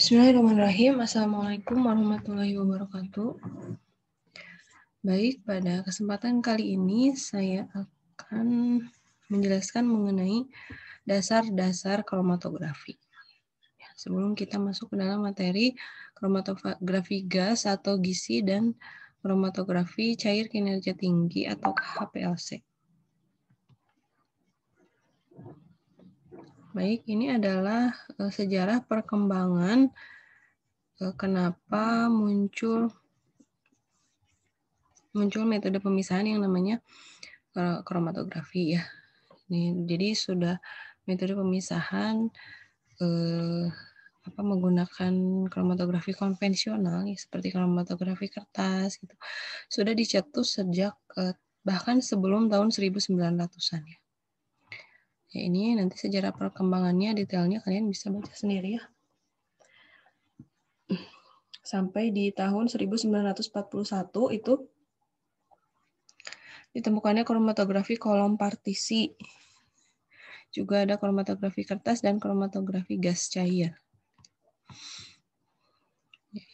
Bismillahirrahmanirrahim. Assalamualaikum warahmatullahi wabarakatuh. Baik, pada kesempatan kali ini saya akan menjelaskan mengenai dasar-dasar kromatografi. Sebelum kita masuk ke dalam materi kromatografi gas atau gizi dan kromatografi cair kinerja tinggi atau HPLC. Baik, ini adalah sejarah perkembangan kenapa muncul metode pemisahan yang namanya kromatografi ya. Jadi sudah metode pemisahan menggunakan kromatografi konvensional ya, seperti kromatografi kertas gitu. Sudah dicetus sejak bahkan sebelum tahun 1900-an ya. Ya, ini nanti sejarah perkembangannya detailnya kalian bisa baca sendiri ya. Sampai di tahun 1941 itu ditemukannya kromatografi kolom partisi. Juga ada kromatografi kertas dan kromatografi gas cair.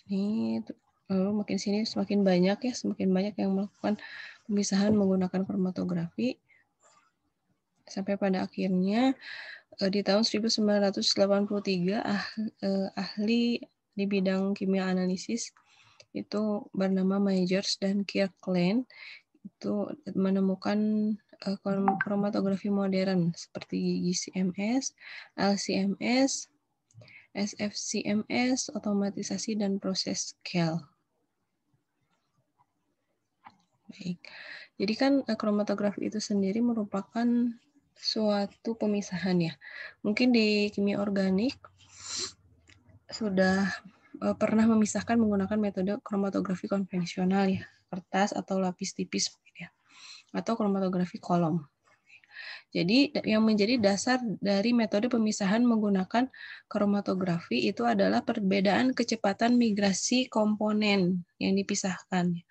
Ini lalu makin sini semakin banyak yang melakukan pemisahan menggunakan kromatografi. Sampai pada akhirnya di tahun 1983 ahli di bidang kimia analisis itu bernama Majors dan Kirkland itu menemukan kromatografi modern seperti GCMS, LCMS, SFCMS, otomatisasi dan proses scale. Baik. Jadi kan kromatografi itu sendiri merupakan suatu pemisahan ya. Mungkin di kimia organik sudah pernah memisahkan menggunakan metode kromatografi konvensional ya, kertas atau lapis tipis ya, atau kromatografi kolom. Jadi yang menjadi dasar dari metode pemisahan menggunakan kromatografi itu adalah perbedaan kecepatan migrasi komponen yang dipisahkan,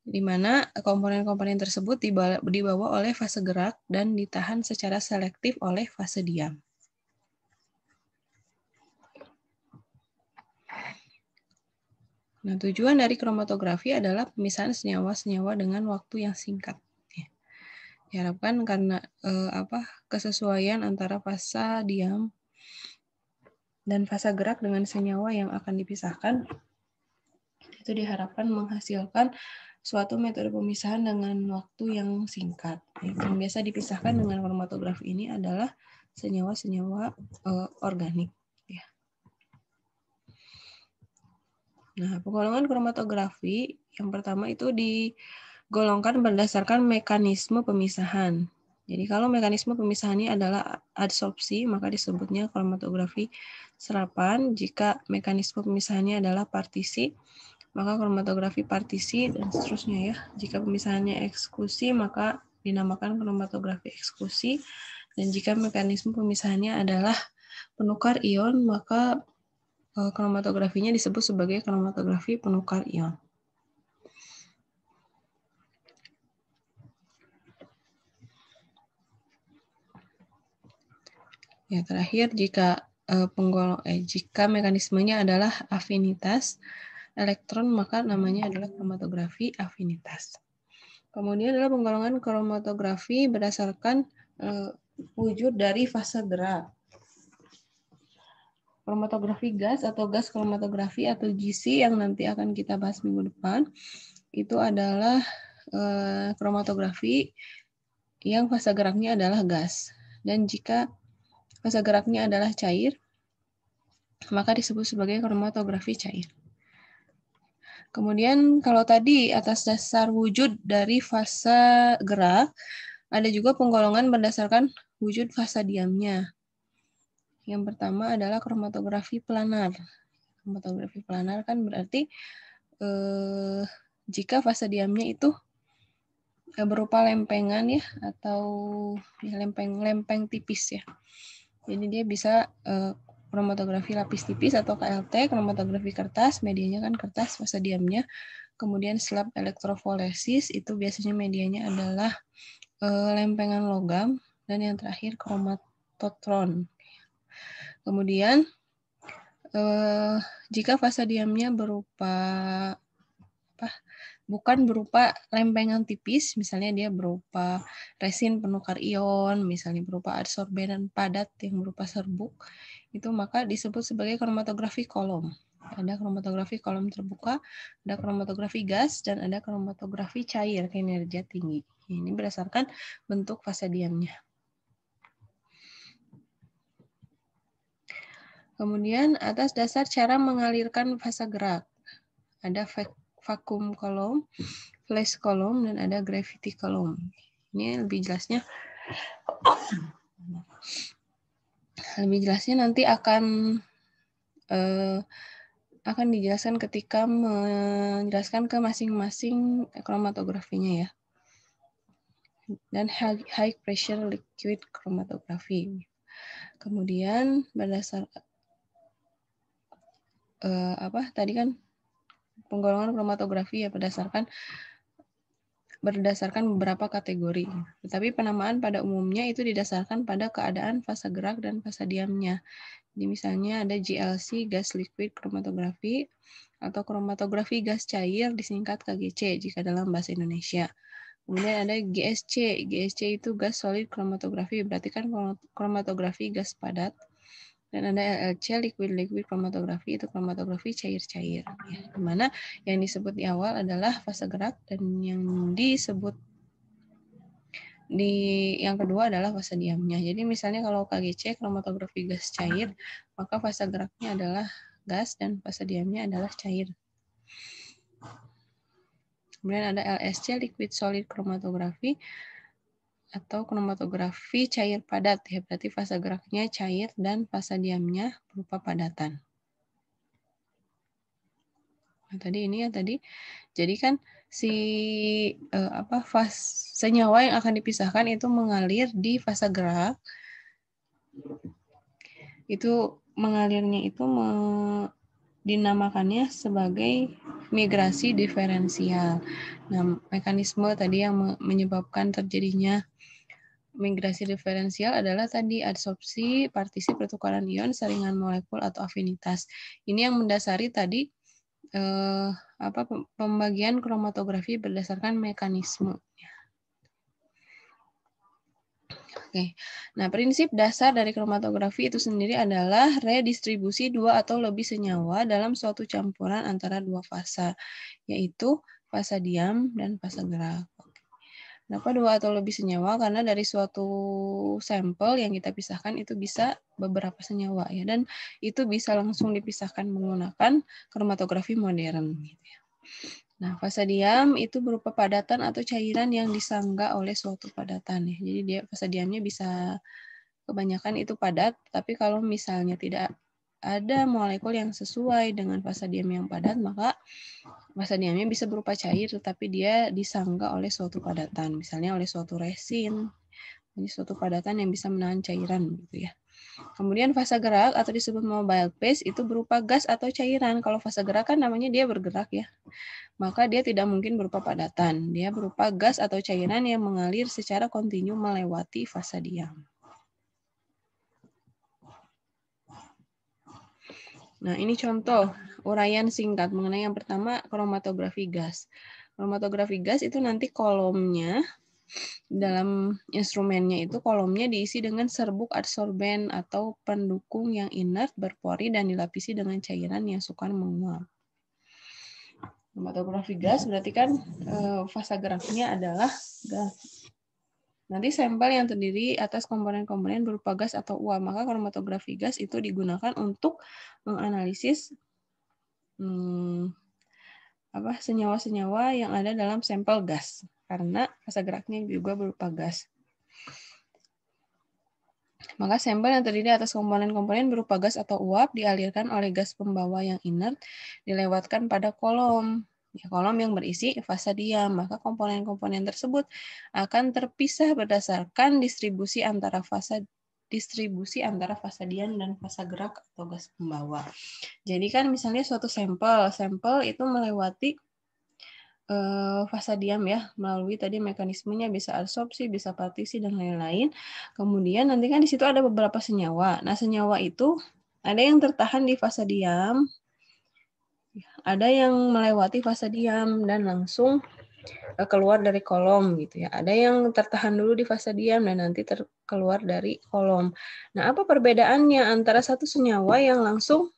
di mana komponen-komponen tersebut dibawa oleh fase gerak dan ditahan secara selektif oleh fase diam. Nah, tujuan dari kromatografi adalah pemisahan senyawa-senyawa dengan waktu yang singkat. Diharapkan karena kesesuaian antara fase diam dan fase gerak dengan senyawa yang akan dipisahkan, itu diharapkan menghasilkan suatu metode pemisahan dengan waktu yang singkat. Yang biasa dipisahkan dengan kromatografi ini adalah senyawa-senyawa organik. Ya. Nah, penggolongan kromatografi yang pertama itu digolongkan berdasarkan mekanisme pemisahan. Jadi kalau mekanisme pemisahannya adalah adsorpsi, maka disebutnya kromatografi serapan. Jika mekanisme pemisahannya adalah partisi, maka kromatografi partisi, dan seterusnya ya. Jika pemisahannya eksklusi, maka dinamakan kromatografi eksklusi. Dan jika mekanisme pemisahannya adalah penukar ion, maka kromatografinya disebut sebagai kromatografi penukar ion. Ya, terakhir jika jika mekanismenya adalah afinitas elektron, maka namanya adalah kromatografi afinitas. Kemudian adalah penggolongan kromatografi berdasarkan wujud dari fase gerak. Kromatografi gas atau gas kromatografi atau GC yang nanti akan kita bahas minggu depan, itu adalah kromatografi yang fase geraknya adalah gas. Dan jika fase geraknya adalah cair, maka disebut sebagai kromatografi cair. Kemudian kalau tadi atas dasar wujud dari fase gerak, ada juga penggolongan berdasarkan wujud fase diamnya. Yang pertama adalah kromatografi planar. Kromatografi planar kan berarti jika fase diamnya itu berupa lempengan ya, atau lempeng tipis ya. Jadi dia bisa kromatografi lapis tipis atau KLT, kromatografi kertas, medianya kan kertas fase diamnya. Kemudian slab elektroforesis itu biasanya medianya adalah lempengan logam, dan yang terakhir kromatotron. Kemudian Jika fasa diamnya berupa bukan berupa lempengan tipis, misalnya dia berupa resin penukar ion, misalnya berupa adsorbenan padat yang berupa serbuk, itu maka disebut sebagai kromatografi kolom. Ada kromatografi kolom terbuka, ada kromatografi gas, dan ada kromatografi cair kinerja tinggi. Ini berdasarkan bentuk fasa diamnya. Kemudian atas dasar cara mengalirkan fasa gerak, ada vakum kolom, flash kolom, dan ada gravity kolom. Ini lebih jelasnya nanti akan dijelaskan ketika menjelaskan ke masing-masing kromatografinya ya. Dan high pressure liquid chromatografi. Kemudian berdasar tadi kan penggolongan kromatografi ya berdasarkan beberapa kategori. Tetapi penamaan pada umumnya itu didasarkan pada keadaan fasa gerak dan fasa diamnya. Jadi misalnya ada GLC, gas liquid chromatografi, atau kromatografi gas cair disingkat KGC jika dalam bahasa Indonesia. Kemudian ada GSC, GSC itu gas solid chromatografi, berarti kan kromatografi gas padat. Dan ada LLC, liquid chromatografi, itu kromatografi cair-cair. Ya, dimana yang disebut di awal adalah fasa gerak, dan yang disebut yang kedua adalah fasa diamnya. Jadi misalnya kalau KGC, kromatografi gas cair, maka fasa geraknya adalah gas dan fasa diamnya adalah cair. Kemudian ada LSC, liquid solid chromatografi, atau kromatografi cair padat, ya berarti fasa geraknya cair dan fasa diamnya berupa padatan. Nah, jadi kan senyawa yang akan dipisahkan itu mengalir di fasa gerak. Itu mengalirnya itu dinamakannya sebagai migrasi diferensial. Nah, mekanisme tadi yang menyebabkan terjadinya migrasi diferensial adalah tadi adsorpsi, partisi pertukaran ion, saringan molekul atau afinitas. Ini yang mendasari tadi pembagian kromatografi berdasarkan mekanisme. Oke. Nah, prinsip dasar dari kromatografi itu sendiri adalah redistribusi dua atau lebih senyawa dalam suatu campuran antara dua fasa, yaitu fasa diam dan fasa gerak. Kenapa dua atau lebih senyawa? Karena dari suatu sampel yang kita pisahkan itu bisa beberapa senyawa ya, dan itu bisa langsung dipisahkan menggunakan kromatografi modern. Nah, fasa diam itu berupa padatan atau cairan yang disangga oleh suatu padatan ya. Jadi fasa diamnya bisa kebanyakan itu padat, tapi kalau misalnya tidak ada molekul yang sesuai dengan fasa diam yang padat, maka fasa diamnya bisa berupa cair, tetapi dia disangga oleh suatu padatan, misalnya oleh suatu resin, ini suatu padatan yang bisa menahan cairan, gitu ya. Kemudian fasa gerak atau disebut mobile phase itu berupa gas atau cairan. Kalau fasa gerak kan namanya dia bergerak ya, maka dia tidak mungkin berupa padatan. Dia berupa gas atau cairan yang mengalir secara kontinu melewati fasa diam. Nah, ini contoh uraian singkat mengenai yang pertama kromatografi gas. Kromatografi gas itu nanti kolomnya dalam instrumennya itu kolomnya diisi dengan serbuk adsorben atau pendukung yang inert berpori dan dilapisi dengan cairan yang sukar menguap. Kromatografi gas berarti kan fasa geraknya adalah gas. Nanti sampel yang terdiri atas komponen-komponen berupa gas atau uap, maka kromatografi gas itu digunakan untuk menganalisis senyawa-senyawa yang ada dalam sampel gas, karena fasa geraknya juga berupa gas. Maka sampel yang terdiri atas komponen-komponen berupa gas atau uap dialirkan oleh gas pembawa yang inert, dilewatkan pada kolom. Kolom yang berisi fasa diam, maka komponen-komponen tersebut akan terpisah berdasarkan distribusi antara fasa diam dan fasa gerak atau gas pembawa. Jadi kan misalnya suatu sampel itu melewati fasa diam ya, melalui tadi mekanismenya bisa adsorpsi, bisa partisi, dan lain-lain. Kemudian nanti kan di situ ada beberapa senyawa. Nah, senyawa itu Ada yang tertahan di fase diam, ada yang melewati fase diam dan langsung keluar dari kolom gitu ya. Ada yang tertahan dulu di fase diam dan nanti keluar dari kolom. Nah, apa perbedaannya antara satu senyawa yang langsung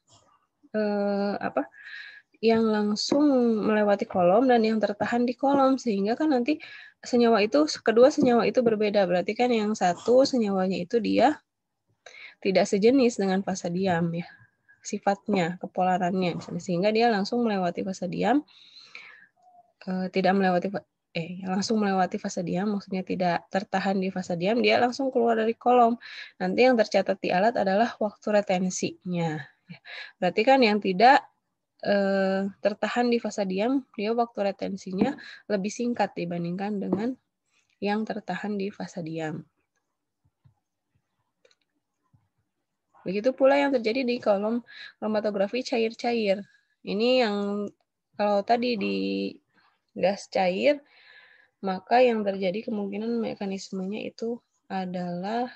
yang langsung melewati kolom dan yang tertahan di kolom, sehingga kan nanti kedua senyawa itu berbeda. Berarti kan yang satu senyawanya itu dia tidak sejenis dengan fase diam ya, sifatnya, kepolarannya misalnya, sehingga dia langsung melewati fase diam, langsung melewati fase diam, maksudnya tidak tertahan di fase diam, dia langsung keluar dari kolom. Nanti yang tercatat di alat adalah waktu retensinya. Berarti kan yang tidak tertahan di fase diam, dia waktu retensinya lebih singkat dibandingkan dengan yang tertahan di fase diam. Begitu pula yang terjadi di kolom kromatografi cair-cair. Ini yang kalau tadi di gas cair, maka yang terjadi kemungkinan mekanismenya itu adalah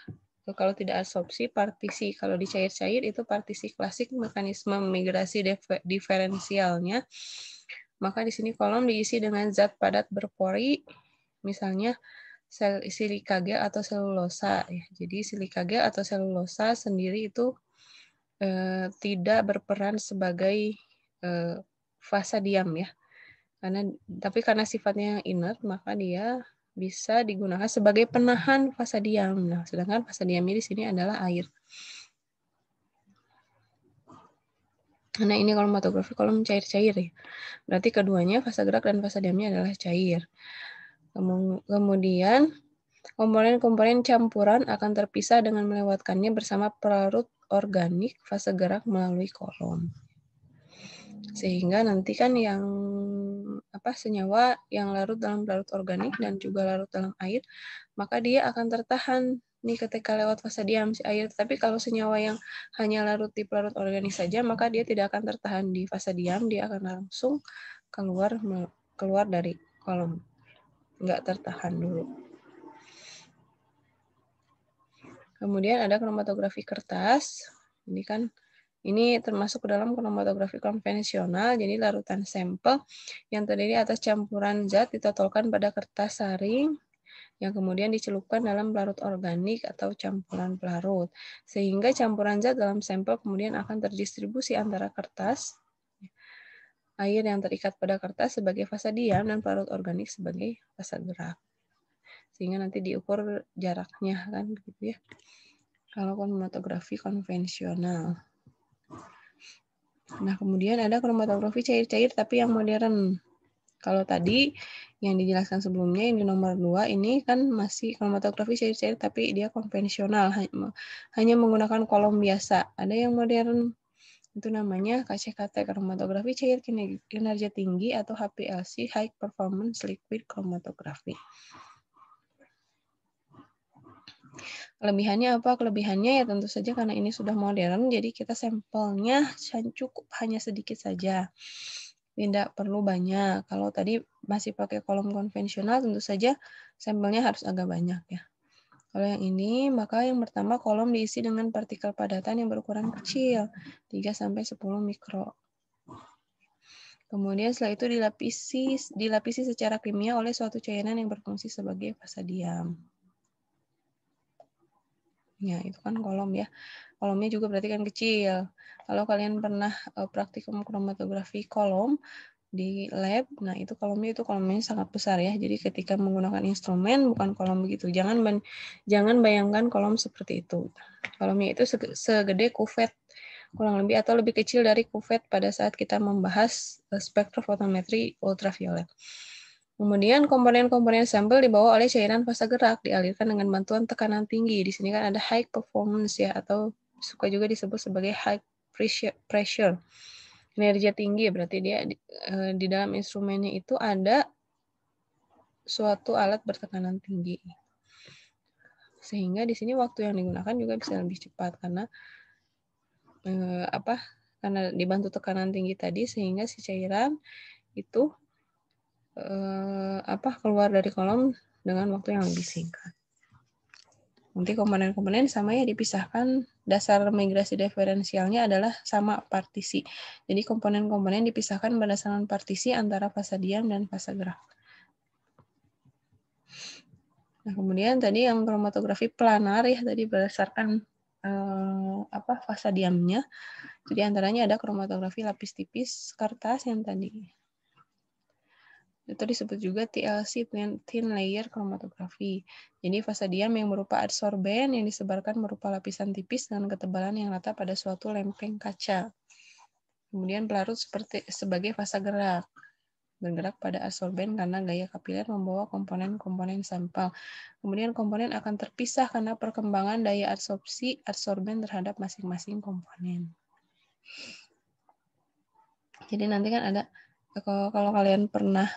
kalau tidak absorpsi, partisi. Kalau di cair-cair itu partisi klasik, mekanisme migrasi diferensialnya. Maka di sini kolom diisi dengan zat padat berpori, misalnya silika gel atau selulosa. Jadi silika gel atau selulosa sendiri itu tidak berperan sebagai fase diam ya. Tapi karena sifatnya inert, maka dia bisa digunakan sebagai penahan fase diam. Nah, sedangkan fase diamnya di sini adalah air. Karena ini kromatografi kolom cair-cair ya. Berarti keduanya fase gerak dan fase diamnya adalah cair. Kemudian komponen-komponen campuran akan terpisah dengan melewatkannya bersama pelarut organik fase gerak melalui kolom. Sehingga nanti kan yang senyawa yang larut dalam pelarut organik dan juga larut dalam air, maka dia akan tertahan nih ketika lewat fase diam si air. Tapi kalau senyawa yang hanya larut di pelarut organik saja, maka dia tidak akan tertahan di fase diam, dia akan langsung keluar dari kolom, nggak tertahan dulu. Kemudian ada kromatografi kertas. Ini termasuk ke dalam kromatografi konvensional, jadi larutan sampel yang terdiri atas campuran zat ditotolkan pada kertas saring yang kemudian dicelupkan dalam pelarut organik atau campuran pelarut. Sehingga campuran zat dalam sampel kemudian akan terdistribusi antara kertas, air yang terikat pada kertas sebagai fase diam dan pelarut organik sebagai fase gerak. Sehingga nanti diukur jaraknya kan gitu ya. Kalau kromatografi konvensional. Nah, kemudian ada kromatografi cair-cair tapi yang modern. Kalau tadi yang dijelaskan sebelumnya yang di nomor 2 ini kan masih kromatografi cair-cair tapi dia konvensional, hanya menggunakan kolom biasa. Ada yang modern, itu namanya KCKT, kromatografi cair kinerja tinggi atau HPLC, High Performance Liquid Chromatography. Kelebihannya apa? Kelebihannya ya tentu saja karena ini sudah modern, jadi kita sampelnya cukup hanya sedikit saja. Tidak perlu banyak. Kalau tadi masih pakai kolom konvensional, tentu saja sampelnya harus agak banyak ya. Kalau yang ini, maka yang pertama kolom diisi dengan partikel padatan yang berukuran kecil, 3-10 mikro. Kemudian setelah itu dilapisi secara kimia oleh suatu cairan yang berfungsi sebagai fase diam. Ya, itu kan kolom ya. Kolomnya juga berarti kan kecil. Kalau kalian pernah praktikum kromatografi kolom di lab, nah itu kolomnya sangat besar ya. Jadi ketika menggunakan instrumen bukan kolom begitu. Jangan bayangkan kolom seperti itu. Kolomnya itu segede kuvet kurang lebih atau lebih kecil dari kuvet pada saat kita membahas spektrofotometri ultraviolet. Kemudian komponen-komponen sampel dibawa oleh cairan fase gerak, dialirkan dengan bantuan tekanan tinggi. Di sini kan ada high performance ya, atau suka juga disebut sebagai high pressure. Energi tinggi, berarti dia di dalam instrumennya itu ada suatu alat bertekanan tinggi. Sehingga di sini waktu yang digunakan juga bisa lebih cepat karena karena dibantu tekanan tinggi tadi, sehingga si cairan itu keluar dari kolom dengan waktu yang lebih singkat. Nanti komponen-komponen sama ya dipisahkan, dasar migrasi diferensialnya adalah sama partisi. Jadi komponen-komponen dipisahkan berdasarkan partisi antara fasa diam dan fasa gerak. Nah, kemudian tadi yang kromatografi planar ya, tadi berdasarkan fasa diamnya. Jadi antaranya ada kromatografi lapis tipis kertas yang tadi. Itu disebut juga TLC, thin layer chromatografi. Jadi fasa diam yang berupa adsorben yang disebarkan berupa lapisan tipis dengan ketebalan yang rata pada suatu lempeng kaca. Kemudian pelarut sebagai fasa gerak. Bergerak pada adsorben karena gaya kapiler membawa komponen-komponen sampel. Kemudian komponen akan terpisah karena perkembangan daya adsorpsi adsorben terhadap masing-masing komponen. Jadi nanti kan ada, kalau kalian pernah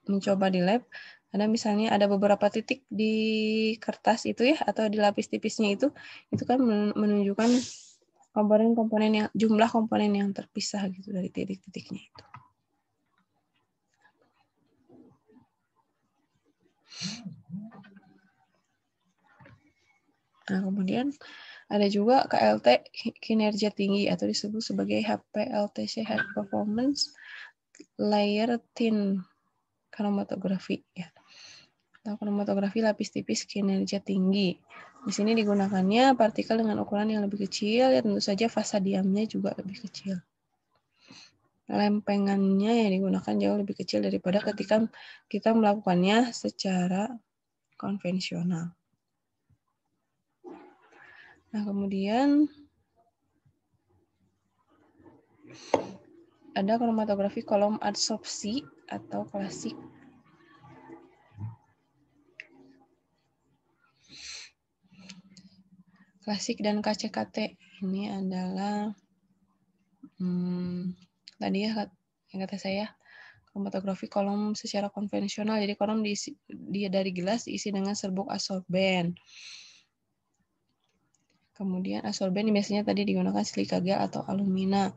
mencoba di lab, ada misalnya ada beberapa titik di kertas itu ya, atau di lapis tipisnya itu kan menunjukkan komponen-komponen yang, jumlah komponen yang terpisah gitu dari titik-titiknya itu. Nah, kemudian ada juga KLT, kinerja tinggi, atau disebut sebagai HPLTC, High Performance Layer Thin Chromatography ya. Atau kromatografi lapis tipis kinerja tinggi. Di sini digunakannya partikel dengan ukuran yang lebih kecil, ya tentu saja fasa diamnya juga lebih kecil. Lempengannya yang digunakan jauh lebih kecil daripada ketika kita melakukannya secara konvensional. Nah, kemudian ada kromatografi kolom adsorpsi atau klasik. Klasik dan KCKT ini adalah tadi ya yang kata saya, kromatografi kolom secara konvensional. Jadi kolom dia dari gelas diisi dengan serbuk adsorben. Kemudian adsorben biasanya tadi digunakan silika gel atau alumina.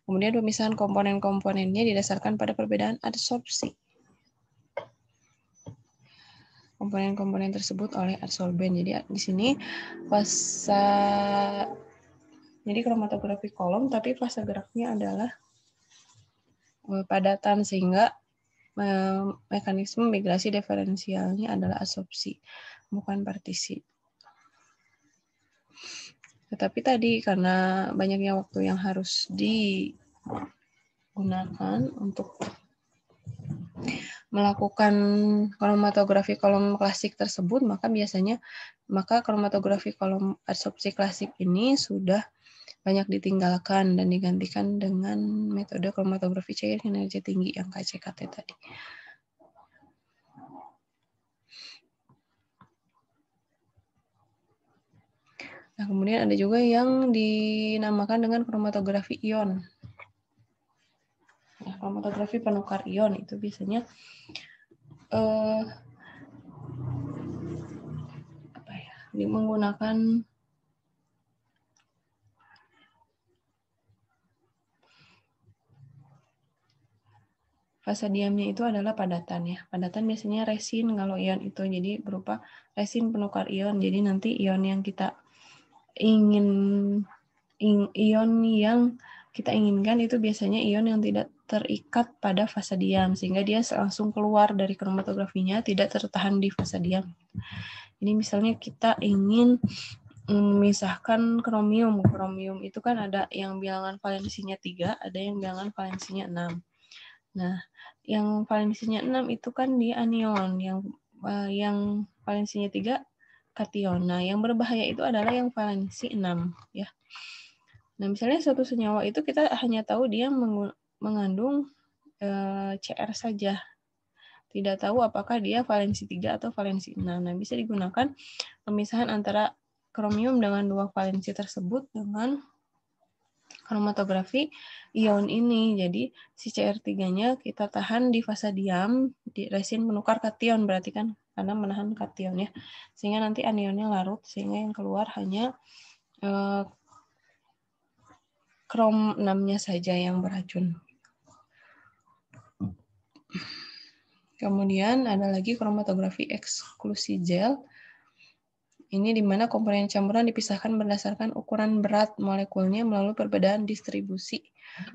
Kemudian pemisahan komponen-komponennya didasarkan pada perbedaan adsorpsi komponen-komponen tersebut oleh adsorben. Jadi di sini jadi kromatografi kolom, tapi fasa geraknya adalah padatan, sehingga mekanisme migrasi diferensialnya adalah adsorpsi, bukan partisi. Tetapi tadi karena banyaknya waktu yang harus digunakan untuk melakukan kromatografi kolom klasik tersebut, maka kromatografi kolom adsorpsi klasik ini sudah banyak ditinggalkan dan digantikan dengan metode kromatografi cair kinerja tinggi yang KCKT tadi. Nah, kemudian ada juga yang dinamakan dengan kromatografi ion. Nah, kromatografi penukar ion itu biasanya menggunakan fasa diamnya itu adalah padatan ya. Padatan biasanya resin kalau ion itu, jadi berupa resin penukar ion. Jadi nanti ion yang kita inginkan itu biasanya ion yang tidak terikat pada fasa diam, sehingga dia langsung keluar dari kromatografinya, tidak tertahan di fasa diam. Jadi misalnya kita ingin memisahkan kromium. Kromium itu kan ada yang bilangan valensinya 3, ada yang bilangan valensinya 6. Nah, yang valensinya 6 itu kan di anion, yang valensinya 3 kation. Nah, yang berbahaya itu adalah yang valensi 6 ya. Nah, misalnya suatu senyawa itu kita hanya tahu dia mengandung Cr saja. Tidak tahu apakah dia valensi 3 atau valensi 6. Nah, bisa digunakan pemisahan antara kromium dengan dua valensi tersebut dengan kromatografi ion ini. Jadi si Cr3-nya kita tahan di fasa diam, di resin menukar kation berarti kan, karena menahan kation ya. Sehingga nanti anionnya larut, sehingga yang keluar hanya krom 6-nya saja yang beracun. Kemudian ada lagi kromatografi eksklusi gel. Ini di mana komponen campuran dipisahkan berdasarkan ukuran berat molekulnya melalui perbedaan distribusi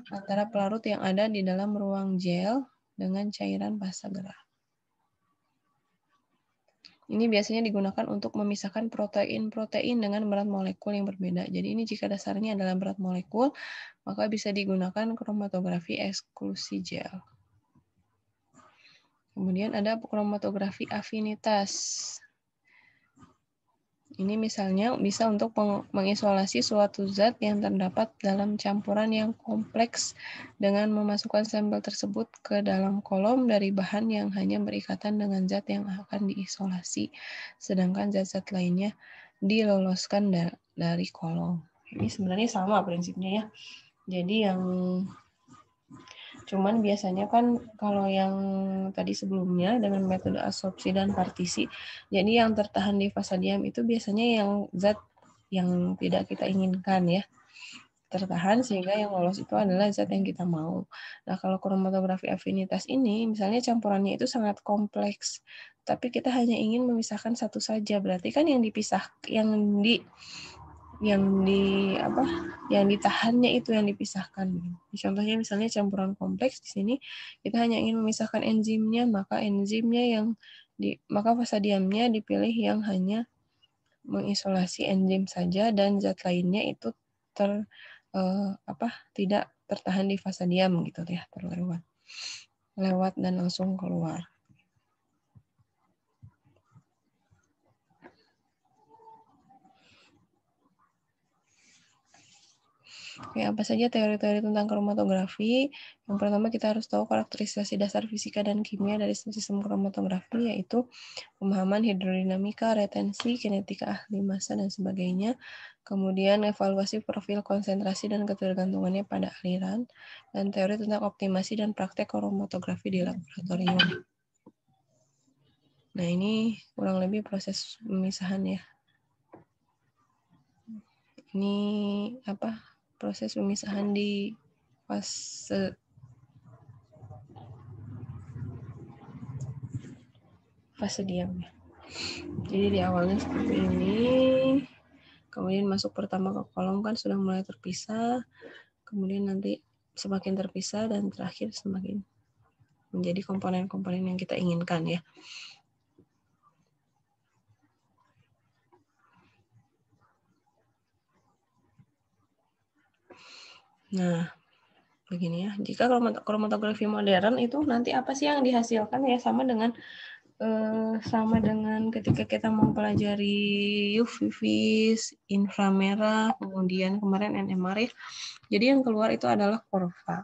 antara pelarut yang ada di dalam ruang gel dengan cairan basa gerah. Ini biasanya digunakan untuk memisahkan protein-protein dengan berat molekul yang berbeda. Jadi ini jika dasarnya adalah berat molekul, maka bisa digunakan kromatografi eksklusi gel. Kemudian ada kromatografi afinitas. Ini misalnya bisa untuk mengisolasi suatu zat yang terdapat dalam campuran yang kompleks dengan memasukkan sampel tersebut ke dalam kolom dari bahan yang hanya berikatan dengan zat yang akan diisolasi, sedangkan zat-zat lainnya diloloskan dari kolom. Ini sebenarnya sama prinsipnya ya. Jadi yang cuman biasanya kan kalau yang tadi sebelumnya dengan metode absorpsi dan partisi, jadi yang tertahan di fasa diam itu biasanya yang zat yang tidak kita inginkan ya, tertahan sehingga yang lolos itu adalah zat yang kita mau. Nah kalau kromatografi afinitas ini, misalnya campurannya itu sangat kompleks, tapi kita hanya ingin memisahkan satu saja, berarti kan yang yang ditahannya itu yang dipisahkan. Contohnya misalnya campuran kompleks di sini kita hanya ingin memisahkan enzimnya, maka fasa diamnya dipilih yang hanya mengisolasi enzim saja dan zat lainnya itu tidak tertahan di fasa diam gitu ya, lewat dan langsung keluar. Oke, apa saja teori-teori tentang kromatografi? Yang pertama kita harus tahu karakterisasi dasar fisika dan kimia dari sistem kromatografi, yaitu pemahaman hidrodinamika, retensi, kinetika ahli massa, dan sebagainya. Kemudian evaluasi profil konsentrasi dan ketergantungannya pada aliran, dan teori tentang optimasi dan praktek kromatografi di laboratorium. Nah, ini kurang lebih proses pemisahan ya. Ini proses pemisahan di fase diam. Jadi di awalnya seperti ini, kemudian masuk pertama ke kolom kan sudah mulai terpisah, kemudian nanti semakin terpisah dan terakhir semakin menjadi komponen-komponen yang kita inginkan ya. Nah, begini ya. Jika kromatografi modern itu nanti apa sih yang dihasilkan ya, sama dengan ketika kita mempelajari UV vis, inframerah, kemudian kemarin NMR ya. Jadi yang keluar itu adalah kurva.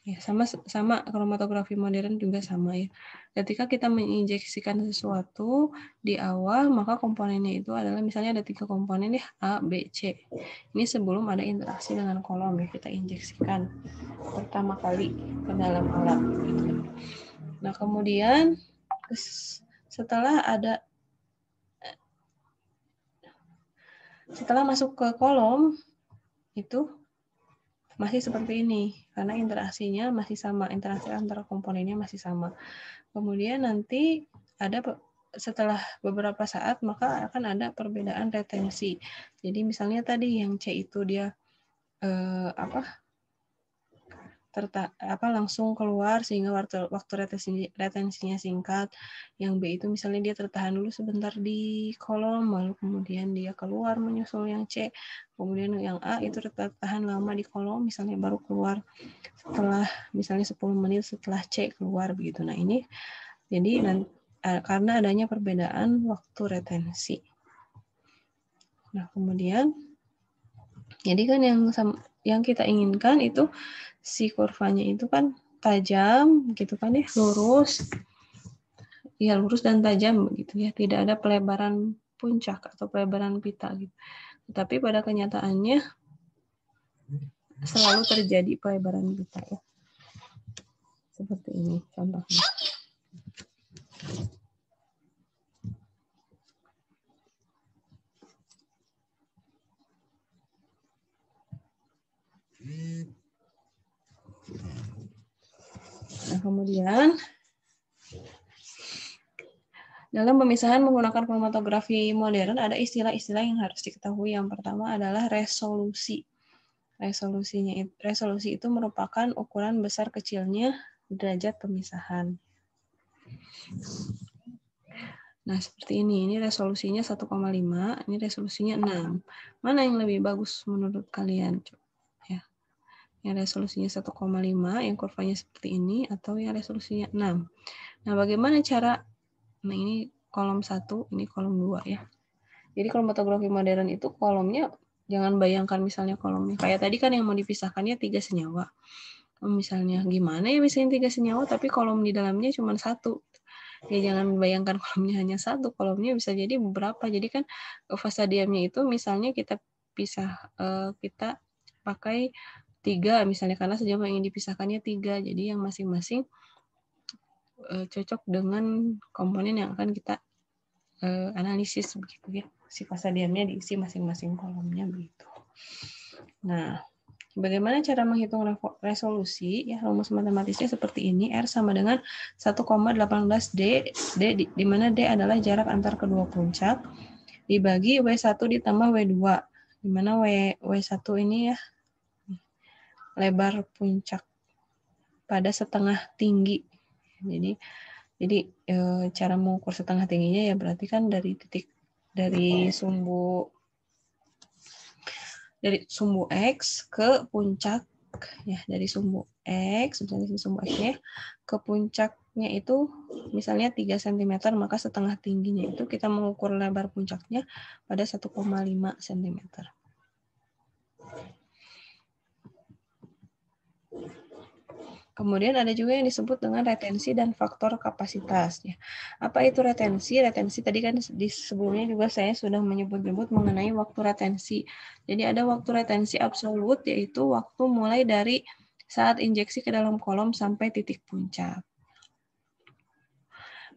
Ya, sama kromatografi modern juga sama ya. Ketika kita menginjeksikan sesuatu di awal, maka komponennya itu adalah misalnya ada 3 komponen ya, A, B, C. Ini sebelum ada interaksi dengan kolom ya, kita injeksikan pertama kali ke dalam alat. Nah, kemudian setelah masuk ke kolom itu masih seperti ini karena interaksinya masih sama, interaksi antara komponennya masih sama. Kemudian nanti setelah beberapa saat maka akan ada perbedaan retensi. Jadi misalnya tadi yang C itu dia langsung keluar sehingga waktu retensinya singkat. Yang B itu misalnya dia tertahan dulu sebentar di kolom, lalu kemudian dia keluar menyusul yang C. Kemudian yang A itu tertahan lama di kolom, misalnya baru keluar setelah misalnya 10 menit setelah C keluar begitu. Nah ini jadi karena adanya perbedaan waktu retensi. Nah kemudian jadi kan yang kita inginkan itu si kurvanya itu kan tajam gitu kan ya, lurus dan tajam begitu ya, tidak ada pelebaran puncak atau pelebaran pita gitu. Tapi pada kenyataannya selalu terjadi pelebaran pita ya. Seperti ini contohnya. Nah, kemudian Dalam pemisahan menggunakan kromatografi modern ada istilah-istilah yang harus diketahui. Yang pertama adalah resolusi. Resolusi itu merupakan ukuran besar kecilnya derajat pemisahan. Nah, seperti ini. Ini resolusinya 1,5, ini resolusinya 6. Mana yang lebih bagus menurut kalian? Ya. Yang resolusinya 1,5, yang kurvanya seperti ini, atau yang resolusinya 6. Nah, bagaimana cara? Nah, ini kolom 1, ini kolom 2 ya. Jadi kromatografi modern itu kolomnya, jangan bayangkan misalnya kolomnya. Kayak tadi kan yang mau dipisahkannya 3 senyawa. Misalnya gimana ya misalnya 3 senyawa, tapi kolom di dalamnya cuma 1. Ya jangan bayangkan kolomnya hanya 1, kolomnya bisa jadi beberapa. Jadi kan fasa diamnya itu misalnya kita pisah, kita pakai 3 misalnya, karena senyawa yang dipisahkannya 3. Jadi yang masing-masing cocok dengan komponen yang akan kita analisis begitu ya. Si fasa diamnya diisi masing-masing kolomnya begitu. Nah, bagaimana cara menghitung resolusi? Ya, rumus matematisnya seperti ini. R sama dengan 1,18 D, di mana D adalah jarak antar kedua puncak, dibagi W1 ditambah W2, di mana W1 ini ya lebar puncak pada setengah tinggi. Jadi cara mengukur setengah tingginya ya berarti kan dari sumbu X ke puncak ya, dari sumbu X -nya ke puncaknya itu misalnya 3 cm, maka setengah tingginya itu kita mengukur lebar puncaknya pada 1,5 cm. Kemudian ada juga yang disebut dengan retensi dan faktor kapasitas. Ya. Apa itu retensi? Retensi tadi kan di sebelumnya juga saya sudah menyebut-nyebut mengenai waktu retensi. Jadi ada waktu retensi absolut, yaitu waktu mulai dari saat injeksi ke dalam kolom sampai titik puncak.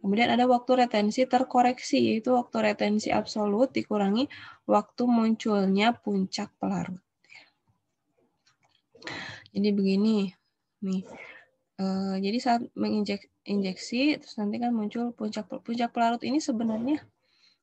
Kemudian ada waktu retensi terkoreksi, yaitu waktu retensi absolut dikurangi waktu munculnya puncak pelarut. Jadi begini, nih. Jadi saat menginjeksi, terus nanti kan muncul puncak pelarut ini sebenarnya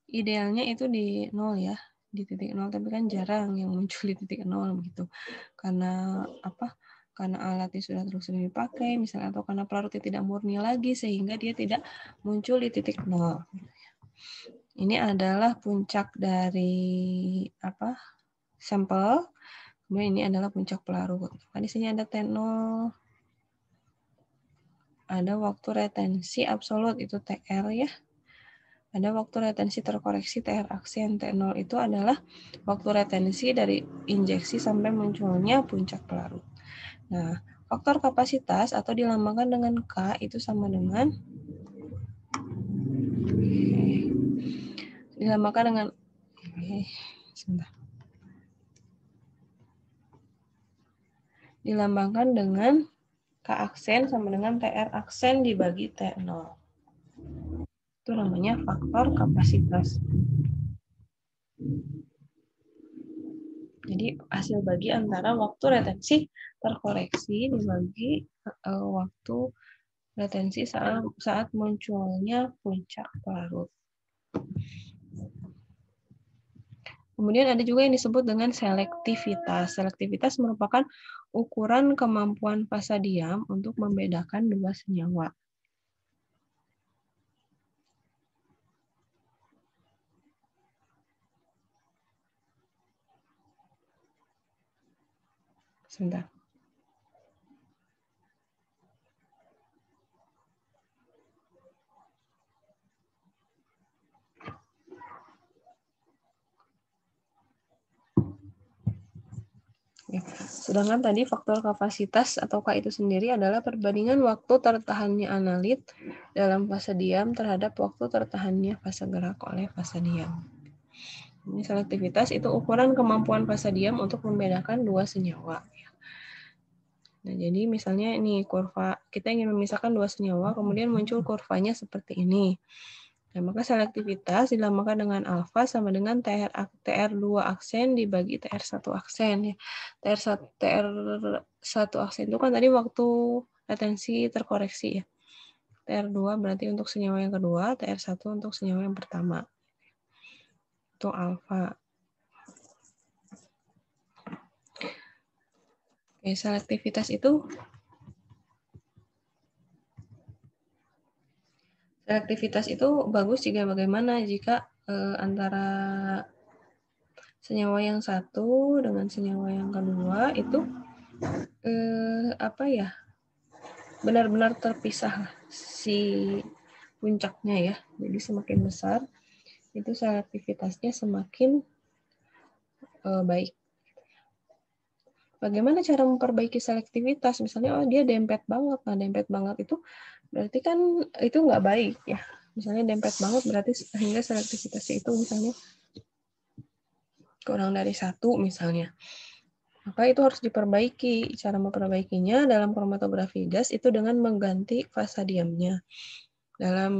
idealnya itu di 0 ya, di titik 0, tapi kan jarang yang muncul di titik 0 gitu. Karena apa? Karena alatnya sudah terus dipakai, misalnya, atau karena pelarutnya tidak murni lagi sehingga dia tidak muncul di titik 0. Ini adalah puncak dari sampel. Kemudian ini adalah puncak pelarut. Nah, di sini ada T0. Ada waktu retensi absolut, itu TR ya. Ada waktu retensi terkoreksi TR aksen. T0 itu adalah waktu retensi dari injeksi sampai munculnya puncak pelarut. Nah, faktor kapasitas atau dilambangkan dengan K itu sama dengan dilambangkan dengan dilambangkan dengan K aksen sama dengan TR aksen dibagi T0. Itu namanya faktor kapasitas. Jadi hasil bagi antara waktu retensi terkoreksi dibagi waktu retensi saat munculnya puncak pelarut. Kemudian ada juga yang disebut dengan selektivitas. Selektivitas merupakan ukuran kemampuan fasa diam untuk membedakan dua senyawa. Sebentar. Sedangkan tadi faktor kapasitas atau K itu sendiri adalah perbandingan waktu tertahannya analit dalam fase diam terhadap waktu tertahannya fase gerak oleh fase diam. Ini selektivitas itu ukuran kemampuan fase diam untuk membedakan dua senyawa. Nah, jadi misalnya ini kurva, kita ingin memisahkan dua senyawa, kemudian muncul kurvanya seperti ini. Nah, maka selektivitas dilambangkan dengan alfa sama dengan TR2 aksen dibagi TR1 aksen. Ya. TR1 aksen itu kan tadi waktu retensi terkoreksi ya. TR2 berarti untuk senyawa yang kedua, TR1 untuk senyawa yang pertama. Itu alfa. Oke, selektivitas itu bagus bagaimana jika antara senyawa yang satu dengan senyawa yang kedua itu benar-benar terpisah si puncaknya ya. Jadi semakin besar itu selektivitasnya semakin baik. Bagaimana cara memperbaiki selektivitas? Misalnya, dia dempet banget. Nah, dempet banget itu berarti kan itu nggak baik ya. Misalnya dempet banget berarti sehingga selektivitasnya itu misalnya kurang dari 1 misalnya. Maka itu harus diperbaiki. Cara memperbaikinya dalam kromatografi gas itu dengan mengganti fasa diamnya. Dalam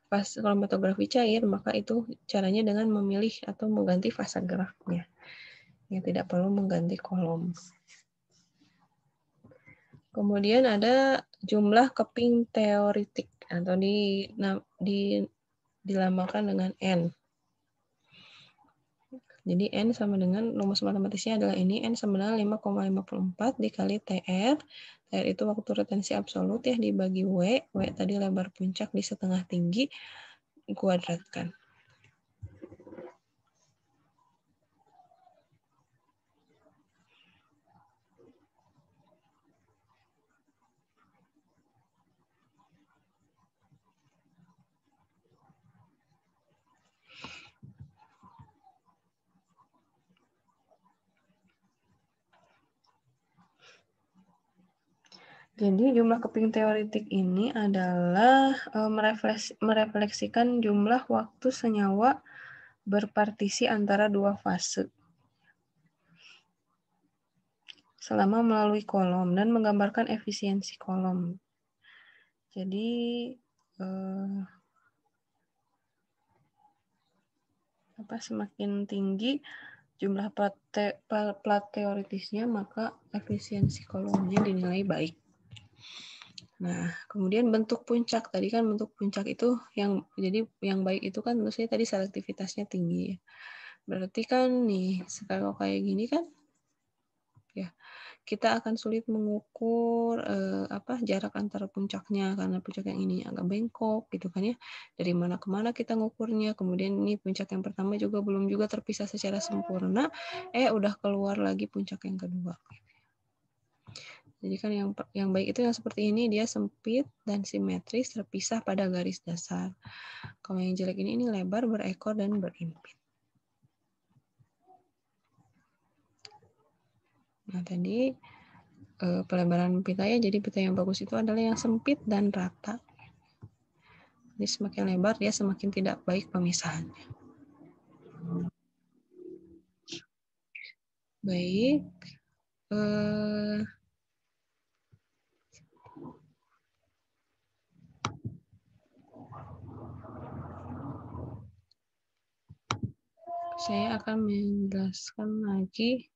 fase kromatografi cair, maka itu caranya dengan memilih atau mengganti fasa geraknya. Yang tidak perlu mengganti kolom. Kemudian ada jumlah keping teoritik atau dilambangkan dengan N. Jadi N sama dengan rumus matematisnya adalah ini, N sama dengan 5,54 dikali TR. TR itu waktu retensi absolut ya dibagi W. W tadi lebar puncak di setengah tinggi, kuadratkan. Jadi jumlah keping teoritik ini adalah merefleksikan jumlah waktu senyawa berpartisi antara dua fase selama melalui kolom dan menggambarkan efisiensi kolom. Jadi semakin tinggi jumlah plat teoritisnya maka efisiensi kolomnya dinilai baik. Nah, kemudian bentuk puncak. Tadi kan bentuk puncak itu yang baik itu kan menurut saya tadi selektivitasnya tinggi. Berarti kan nih, kalau kayak gini kan ya, kita akan sulit mengukur jarak antara puncaknya karena puncak yang ini agak bengkok gitu kan ya. Dari mana ke mana kita ngukurnya. Kemudian ini puncak yang pertama juga belum juga terpisah secara sempurna, udah keluar lagi puncak yang kedua. Jadi kan yang baik itu yang seperti ini, dia sempit dan simetris terpisah pada garis dasar. Kalau yang jelek ini lebar, berekor, dan berimpit. Nah tadi pelebaran pita ya, jadi pita yang bagus itu adalah yang sempit dan rata. Jadi semakin lebar dia semakin tidak baik pemisahannya. Baik. Saya akan menjelaskan lagi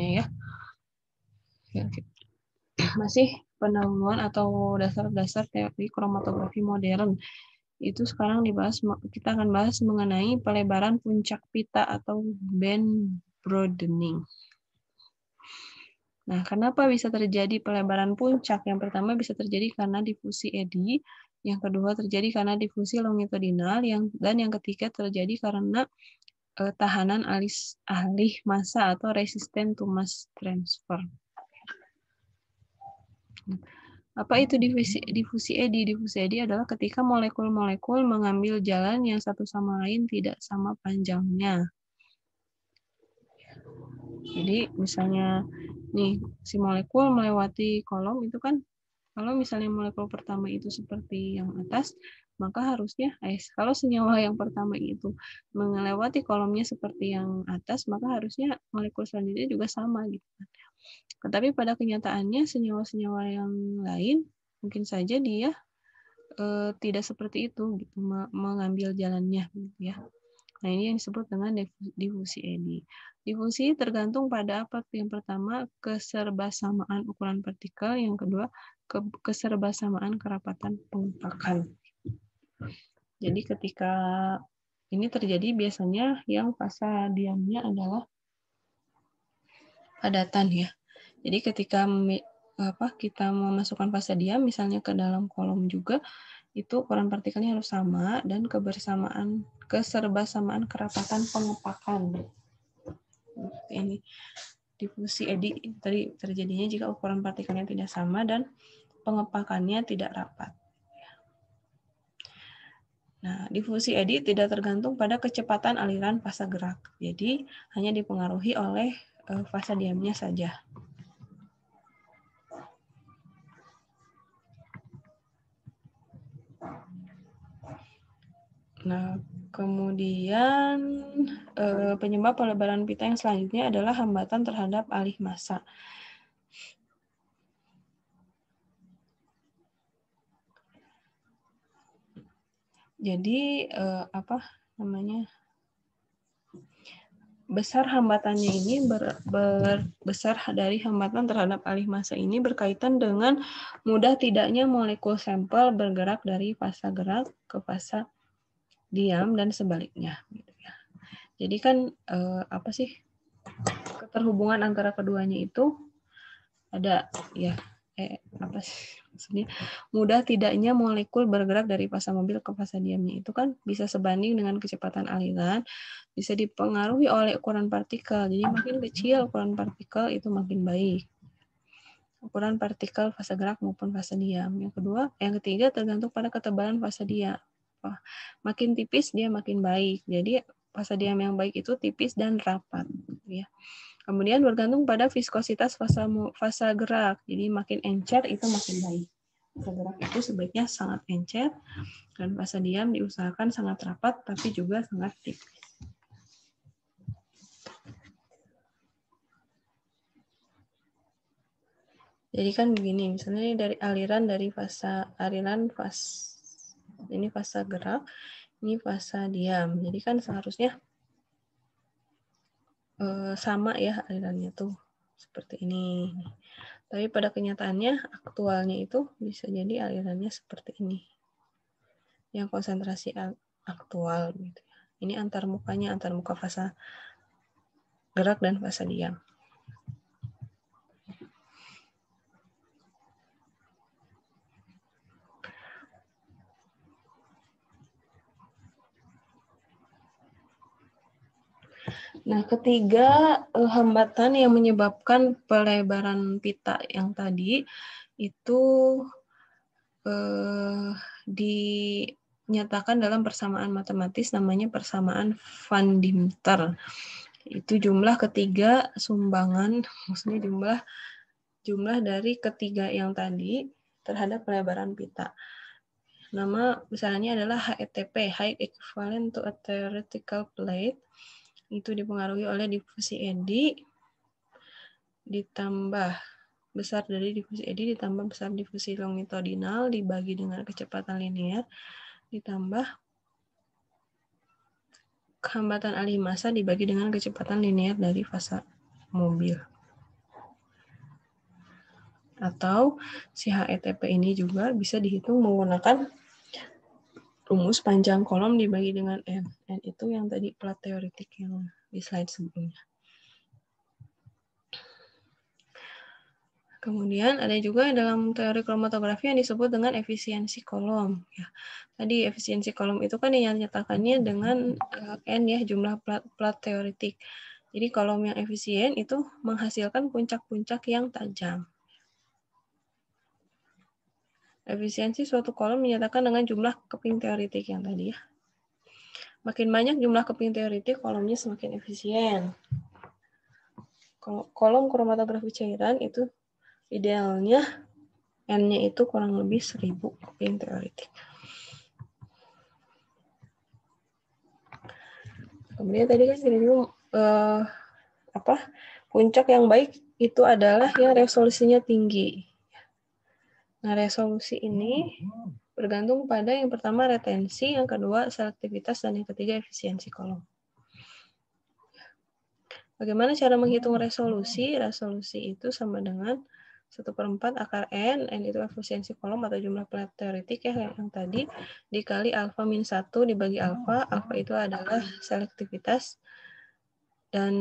ya. Masih pendahuluan atau dasar-dasar teori kromatografi modern. Itu sekarang kita akan bahas mengenai pelebaran puncak pita atau band broadening. Nah, kenapa bisa terjadi pelebaran puncak? Yang pertama bisa terjadi karena difusi eddy, yang kedua terjadi karena difusi longitudinal, dan yang ketiga terjadi karena tahanan alih massa atau resisten to mass transfer. Apa itu difusi eddy? Difusi eddy adalah ketika molekul-molekul mengambil jalan yang satu sama lain tidak sama panjangnya. Jadi misalnya nih si molekul melewati kolom itu kan Kalau misalnya molekul pertama itu seperti yang atas, maka harusnya kalau senyawa yang pertama itu melewati kolomnya seperti yang atas, maka harusnya molekul selanjutnya juga sama gitu. Tetapi pada kenyataannya senyawa-senyawa yang lain mungkin saja dia tidak seperti itu gitu, mengambil jalannya gitu ya. Nah, ini yang disebut dengan difusi eddy. Difusi tergantung pada apa? Yang pertama, keserbasamaan ukuran partikel, yang kedua, keserbasamaan kerapatan pengumpakan. Jadi ketika ini terjadi biasanya yang fasa diamnya adalah padatan ya. Jadi ketika kita memasukkan fasa diam misalnya ke dalam kolom juga, itu ukuran partikelnya harus sama dan keserbasamaan kerapatan pengumpakan. Ini difusi eddy tadi terjadinya jika ukuran partikelnya tidak sama dan pengepakannya tidak rapat. Nah, difusi eddy tidak tergantung pada kecepatan aliran fasa gerak. Jadi, hanya dipengaruhi oleh fasa diamnya saja. Nah, kemudian penyebab pelebaran pita yang selanjutnya adalah hambatan terhadap alih massa. Jadi besar hambatannya ini besar dari hambatan terhadap alih massa ini berkaitan dengan mudah tidaknya molekul sampel bergerak dari fasa gerak ke fasa diam dan sebaliknya. Jadi kan keterhubungan antara keduanya itu ada ya maksudnya mudah tidaknya molekul bergerak dari fasa mobil ke fasa diamnya itu kan bisa sebanding dengan kecepatan aliran, bisa dipengaruhi oleh ukuran partikel. Jadi makin kecil ukuran partikel itu makin baik. Ukuran partikel fasa gerak maupun fasa diam. Yang ketiga tergantung pada ketebalan fasa diam. Makin tipis dia makin baik. Jadi fasa diam yang baik itu tipis dan rapat, ya. Kemudian bergantung pada viskositas fasa gerak. Jadi makin encer itu makin baik. Fasa gerak itu sebaiknya sangat encer dan fasa diam diusahakan sangat rapat tapi juga sangat tipis. Jadi kan begini, misalnya dari aliran ini fasa gerak, ini fasa diam. Jadi kan seharusnya sama ya alirannya tuh seperti ini. Tapi pada kenyataannya aktualnya itu bisa jadi alirannya seperti ini. Yang konsentrasi aktual gitu. Ini antar muka fasa gerak dan fasa diam. Nah, ketiga hambatan yang menyebabkan pelebaran pita yang tadi itu dinyatakan dalam persamaan matematis namanya persamaan Van Dimter. Itu jumlah ketiga sumbangan, maksudnya jumlah dari ketiga yang tadi terhadap pelebaran pita. Nama besarnya adalah HETP, High Equivalent to a Theoretical Plate. Itu dipengaruhi oleh difusi eddy ditambah besar dari difusi eddy ditambah besar difusi longitudinal dibagi dengan kecepatan linear ditambah hambatan alih massa dibagi dengan kecepatan linear dari fasa mobil. Atau si HETP ini juga bisa dihitung menggunakan rumus panjang kolom dibagi dengan N. N itu yang tadi plat teoretik yang di slide sebelumnya. Kemudian ada juga dalam teori kromatografi yang disebut dengan efisiensi kolom. Ya. Tadi efisiensi kolom itu kan yang nyatakannya dengan N ya, jumlah plat teoretik. Jadi kolom yang efisien itu menghasilkan puncak-puncak yang tajam. Efisiensi suatu kolom dinyatakan dengan jumlah keping teoretik yang tadi ya. Makin banyak jumlah keping teoretik, kolomnya semakin efisien. Kolom kromatografi cairan itu idealnya N-nya itu kurang lebih 1000 yang teoretik. Kemudian tadi kan puncak yang baik itu adalah yang resolusinya tinggi. Nah, resolusi ini bergantung pada yang pertama retensi, yang kedua selektivitas, dan yang ketiga efisiensi kolom. Bagaimana cara menghitung resolusi? Resolusi itu sama dengan 1/4 akar N itu efisiensi kolom atau jumlah plat teoretik ya, yang tadi, dikali alfa min 1 dibagi alfa. Alfa itu adalah selektivitas, dan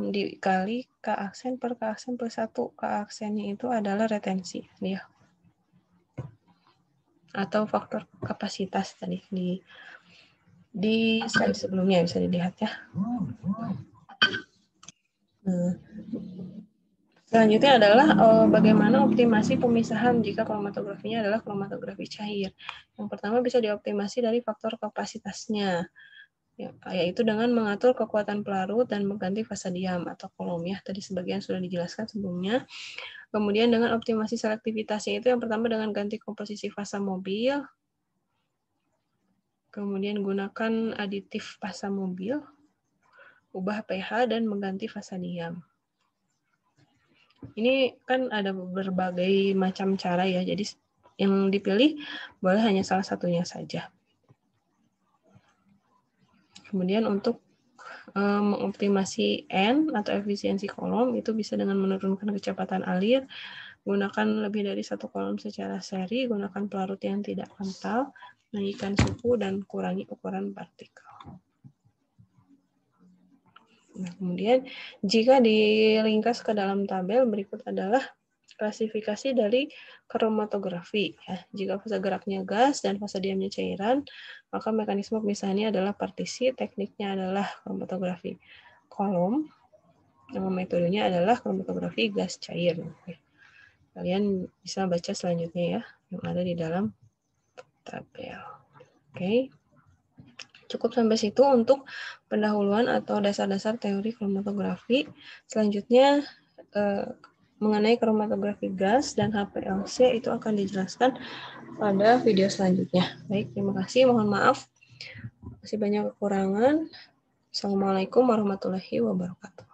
dikali K aksen per K aksen plus 1. K aksennya itu adalah retensi. Ya. Atau faktor kapasitas tadi di slide sebelumnya bisa dilihat ya. Nah, selanjutnya adalah bagaimana optimasi pemisahan jika kromatografinya adalah kromatografi cair. Yang pertama bisa dioptimasi dari faktor kapasitasnya, yaitu dengan mengatur kekuatan pelarut dan mengganti fasa diam atau kolom ya. Tadi sebagian sudah dijelaskan sebelumnya. Kemudian dengan optimasi selektivitasnya itu yang pertama dengan ganti komposisi fasa mobil. Kemudian gunakan aditif fasa mobil, ubah pH, dan mengganti fasa diam. Ini kan ada berbagai macam cara ya, jadi yang dipilih boleh hanya salah satunya saja. Kemudian untuk mengoptimasi N atau efisiensi kolom itu bisa dengan menurunkan kecepatan alir, gunakan lebih dari satu kolom secara seri, gunakan pelarut yang tidak kental, naikkan suhu, dan kurangi ukuran partikel. Nah, kemudian jika diringkas ke dalam tabel, berikut adalah klasifikasi dari kromatografi. Ya. Jika fase geraknya gas dan fase diamnya cairan, maka mekanisme pemisahannya adalah partisi, tekniknya adalah kromatografi kolom, nama metodenya adalah kromatografi gas cair. Oke. Kalian bisa baca selanjutnya ya, yang ada di dalam tabel. Oke. Cukup sampai situ untuk pendahuluan atau dasar-dasar teori kromatografi. Selanjutnya, mengenai kromatografi gas dan HPLC itu akan dijelaskan pada video selanjutnya. Baik, terima kasih. Mohon maaf masih banyak kekurangan. Assalamualaikum warahmatullahi wabarakatuh.